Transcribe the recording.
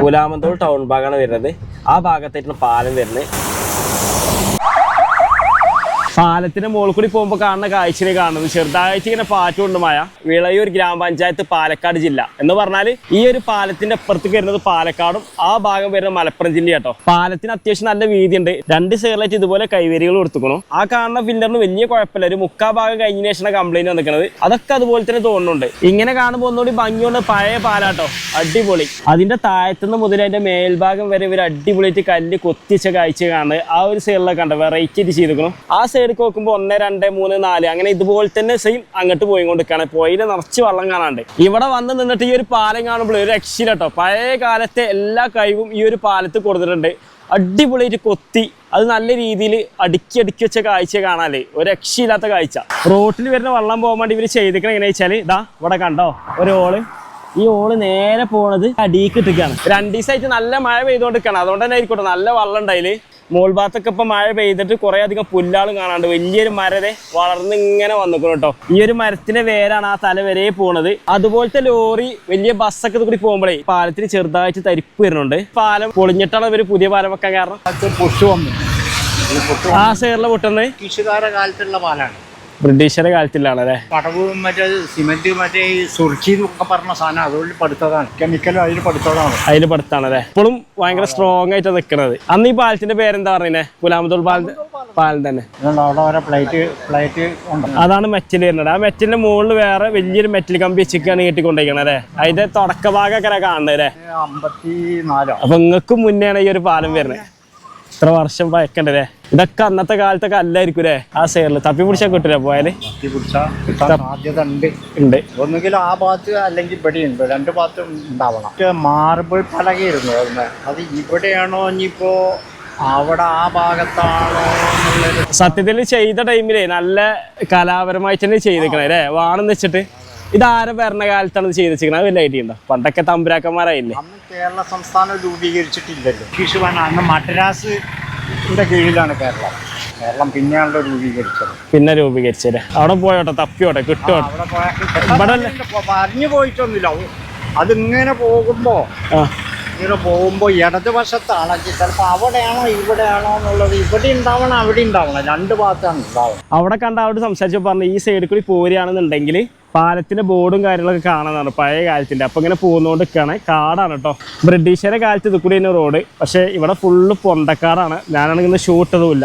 കൂലാമന്തോൾ town ഭാഗമാണ് വരുന്നത്. ആ ഭാഗത്തായിട്ടുള്ള പാലം വരുന്നത്. പാലത്തിന്റെ മുകളിൽ കൂടി പോകുമ്പോൾ കാണുന്ന കാഴ്ചയെ കാണുന്നത് ചെറുതായിട്ട് ഇങ്ങനെ പാറ്റുകൊണ്ട് മഴ. വിളയൂർ ഗ്രാമപഞ്ചായത്ത്, പാലക്കാട് ജില്ല എന്ന് പറഞ്ഞാൽ ഈ ഒരു പാലത്തിന്റെ അപ്പുറത്തേക്ക് വരുന്നത് പാലക്കാടും ആ ഭാഗം വരുന്നത് മലപ്പുറം ജില്ല കേട്ടോ. പാലത്തിന് അത്യാവശ്യം നല്ല വീതിയുണ്ട്. രണ്ട് സൈഡിലായിട്ട് ഇതുപോലെ കൈവരികൾ കൊടുത്തുക്കണം. ആ കാണുന്ന ഫില്ലറിന് വലിയ കുഴപ്പമില്ല. ഒരു മുക്കാ ഭാഗം കഴിഞ്ഞ ശേഷം കംപ്ലൈന്റ് വന്നിരിക്കുന്നത്. അതൊക്കെ അതുപോലെ തന്നെ തോന്നുന്നുണ്ട്. ഇങ്ങനെ കാണുമ്പോൾ ഒന്നുകൂടി ഭംഗിയുണ്ട്. പഴയ പാലാട്ടോ, അടിപൊളി. അതിന്റെ താഴത്തുനിന്ന് മുതൽ അതിന്റെ മേൽഭാഗം വരെ ഇവർ അടിപൊളിയായിട്ട് കല്ല് കൊത്തിച്ച കാഴ്ച കാണുന്നത്. ആ ഒരു സൈഡിലൊക്കെ ഉണ്ട് വെറൈറ്റി ആയിട്ട് ചെയ്തിരിക്കണം. ആ സൈഡിൽ നോക്കുമ്പോൾ 1, 2, 3, 4 അങ്ങനെ ഇതുപോലെ തന്നെ സെയിം അങ്ങോട്ട് പോയിക്കൊണ്ടിരിക്കുകയാണ്. പോയില് നിറച്ച് വെള്ളം കാണാണ്ട്. ഇവിടെ വന്ന് നിന്നിട്ട് ഈ ഒരു പാലം കാണുമ്പോൾ ഒരു രക്ഷയില്ല കേട്ടോ. പഴയ കാലത്തെ എല്ലാ കഴിവും ഈ ഒരു പാലത്ത് കൊടുത്തിട്ടുണ്ട്. അടിപൊളിയായിട്ട് കൊത്തി അത് നല്ല രീതിയിൽ അടുക്കി വെച്ച കാഴ്ച കാണാല്ലേ, ഒരു രക്ഷയില്ലാത്ത കാഴ്ച. റോട്ടിൽ വരുന്ന വെള്ളം പോകാൻ വേണ്ടി ഇവർ ചെയ്തിരിക്കണം എങ്ങനെയാ വെച്ചാൽ ഇതാ ഇവിടെ കണ്ടോ ഒരു ഓള്. ഈ ഓള് നേരെ പോണത് അടിയിക്ക് ഇട്ടിരിക്കുകയാണ്. 2 ദിവസമായിട്ട് നല്ല മഴ പെയ്തുകൊണ്ടിരിക്കുകയാണ്. അതുകൊണ്ട് തന്നെ ആയിരിക്കട്ടെ നല്ല വെള്ളം ഉണ്ടായില്. മോൾ ഭാഗത്തൊക്കെ ഇപ്പൊ മഴ പെയ്തിട്ട് കുറെ അധികം പുല്ലാളും കാണാണ്ട് വലിയൊരു മരരെ വളർന്ന് ഇങ്ങനെ വന്നിക്കണം കേട്ടോ. ഈ ഒരു മരത്തിന്റെ വേരാണ് ആ തല വരെ പോണത്. അതുപോലത്തെ ലോറി വലിയ ബസ്സൊക്കെ കൂടി പോകുമ്പോഴേ പാലത്തിന് ചെറുതായിട്ട് തരിപ്പ് വരുന്നുണ്ട്. പാലം പൊളിഞ്ഞിട്ടാണ് ഇവര് പുതിയ പാലം വെക്കാൻ കാരണം. ആ സൈഡിലെ പൊട്ടുന്നത് ബ്രിട്ടീഷുകാരുടെ കാലത്തുള്ള പാലാണ്. ബ്രിട്ടീഷുകാരുടെ കാലത്തിലാണല്ലേ. പടവും മറ്റേ സിമെന്റ് മറ്റേ സുർക്കി എന്നൊക്കെ പറഞ്ഞ സാധനം അതുകൊണ്ട് പടുത്തതാണ്. കെമിക്കലും അതിൽ പടുത്തതാണ്. അതിൽ പടുത്താണല്ലേ. ഇപ്പോഴും ഭയങ്കര സ്ട്രോങ് ആയിട്ട് നിൽക്കുന്നത്. അന്ന് ഈ പാലത്തിന്റെ പേരെന്താ പറയുന്നത്? കൂലാമന്തോൾ പാലം തന്നെ. അവിടെ പ്ലേറ്റ് ഉണ്ട്. അതാണ് മെറ്റൽ വരുന്നത്. ആ മെറ്റലിന്റെ മുകളിൽ വേറെ വലിയൊരു മെറ്റൽ കമ്പി വെച്ചിട്ടാണ് കെട്ടിക്കൊണ്ടിരിക്കണത് അല്ലേ. അതിന്റെ തുടക്ക ഭാഗമൊക്കെ കാണുന്നത് അല്ലേ. 54. അപ്പൊ നിങ്ങൾക്ക് മുന്നെയാണ് ഈ ഒരു പാലം വരുന്നത്. ഇത്ര വർഷം പഴക്കണ്ടല്ലേ. ഇതൊക്കെ അന്നത്തെ കാലത്തൊക്കെ അല്ലായിരിക്കും അല്ലേ. ആ സൈഡില് തപ്പി പിടിച്ചാൽ കിട്ടില്ല പോയാല്. സാധ്യത ഉണ്ട്. ഒന്നുകിൽ ആ ഭാഗത്ത് അല്ലെങ്കിൽ ഇവിടെ ഉണ്ട്. 2 ഭാഗത്തും ഉണ്ടാവണം. മാർബിൾ പലകയായിരുന്നു അത് ഇവിടെയാണോ ഇനിയിപ്പോ അവിടെ ആ ഭാഗത്താണോ എന്നുള്ളത്. സത്യത്തിൽ ചെയ്ത ടൈമിലേ നല്ല കലാപരമായിട്ട് തന്നെ ചെയ്തിരിക്കണേ അല്ലേ. വാണെന്ന് വെച്ചിട്ട് ഇതാരെ ഭരണകാലത്താണ് ഇത് ചെയ്തിരിക്കുന്നത്? വലിയ ഐഡിയ ഉണ്ടോ? പണ്ടൊക്കെ തമ്പുരാക്കന്മാരായില്ലേ. അന്ന് കേരള സംസ്ഥാനം രൂപീകരിച്ചിട്ടില്ലല്ലോ. ബ്രിട്ടീഷുകാരാണ് അന്ന് മദ്രാസിന്റെ കീഴിലാണ് കേരളം പിന്നെയാണല്ലോ രൂപീകരിച്ചത്. പിന്നെ രൂപീകരിച്ചത് അവിടെ പോയോട്ടെ, തപ്പിയോട്ടെ, കിട്ടോട്ടെ. പറഞ്ഞു പോയിട്ടൊന്നുമില്ല. അതിങ്ങനെ പോകുമ്പോ ഇടതുവശത്താണെങ്കിൽ ചിലപ്പോൾ അവിടെയാണോ ഇവിടെയാണോ എന്നുള്ളത്. ഇവിടെ ഉണ്ടാവണം അവിടെ ഉണ്ടാവണം. 2 ഭാഗത്താണ് ഉണ്ടാവണം. അവിടെ കണ്ട അവിടെ സംസാരിച്ചപ്പോൾ പറഞ്ഞു ഈ സൈഡിൽ കൂടി പോരുകയാണെന്നുണ്ടെങ്കിൽ പാലത്തിന്റെ ബോർഡും കാര്യങ്ങളൊക്കെ കാണാനാണ് പഴയ കാലത്തിന്റെ. അപ്പൊ ഇങ്ങനെ പോകുന്നോണ്ടിരിക്കുകയാണ്. കാടാണ് കേട്ടോ. ബ്രിട്ടീഷുകാരുടെ കാലത്ത് ഇത് കൂടി തന്നെ റോഡ്. പക്ഷെ ഇവിടെ ഫുള്ള് പൊന്തക്കാടാണ്. ഞാനാണെങ്കിൽ ഷൂട്ടതുമില്ല.